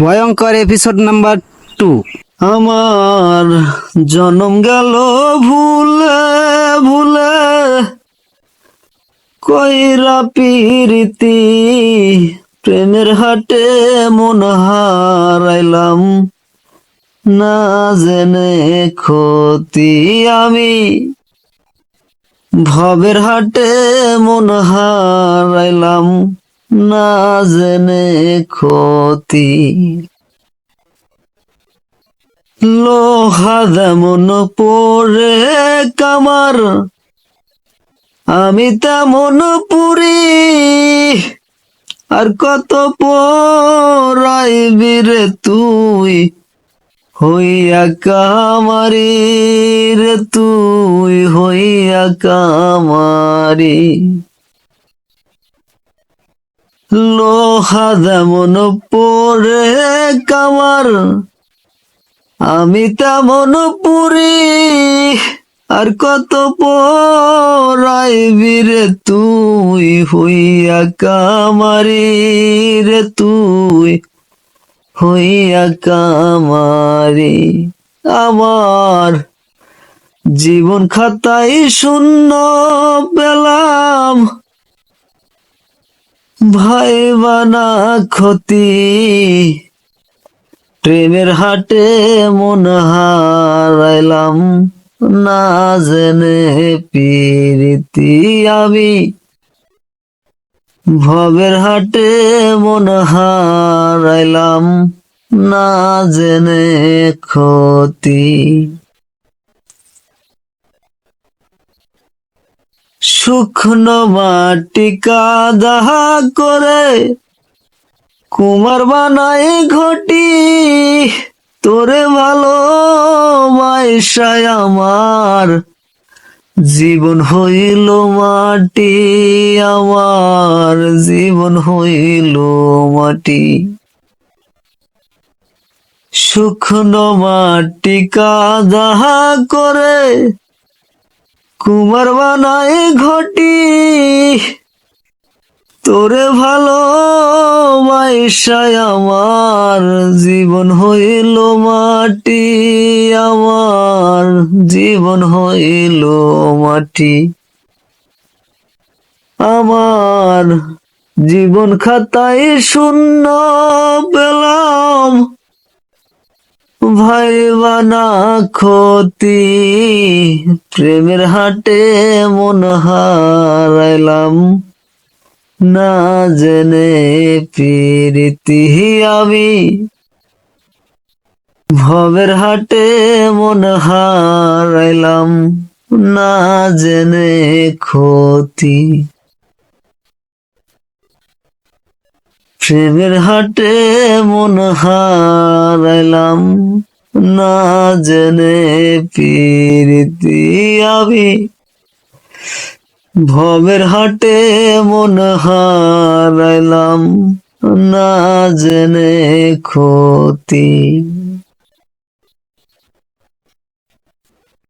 ভয়ঙ্কর episode number 2। আমার জনম গেল ভুলে ভুলে, কইরা পিরিতি প্রেমের হাটে মন হারাইলাম, না জেনে ক্ষতি আমি ভবের হাটে মন হারাইলাম, না জেনে ক্ষতি। লোহা যেমন পরে কামার, আমি তেমন পুরি, আর কত পরাইবি রে তুই হইয়া কামারি, রে তুই হইয়া কামারি। লোহা যেমন পরে কামার, আমি তেমন পুরি, আর কত পরাইবি রে তুই হইয়া কামারি, রে তুই হইয়া কামারি। আমার জীবন খাতায় শূন্য পেলাম, ভাইবানা ক্ষতি, প্রেমের হাটে মন হারাইলাম, না জেনে পিরিতি আমি ভবের হাটে মন হারাইলাম, না জেনে ক্ষতি। শুকনো মাটি কাদা করে কুমার বানাই ঘটি, তোরে ভালো মাইশায় আমার জীবন হইল মাটি, আমার জীবন হইল মাটি। শুকনো মাটি কাদা করে কুমার বানাই ঘটি, তোরে ভালো মাইশায় আমার জীবন হইল মাটি, আমার জীবন হইল মাটি। আমার জীবন খাতায় শূন্য পেলাম, ভাইবানা ক্ষতি, প্রেমের হাটে মন হারাইলাম, না জেনে পিরিতি আমি ভবের হাটে মন হারাইলাম, না জেনে ক্ষতি। প্রেমের হাটে মন হারাইলাম, না জেনে পিরিতি আমি ভবের হাটে মন হারাইলাম, না জেনে ক্ষতি।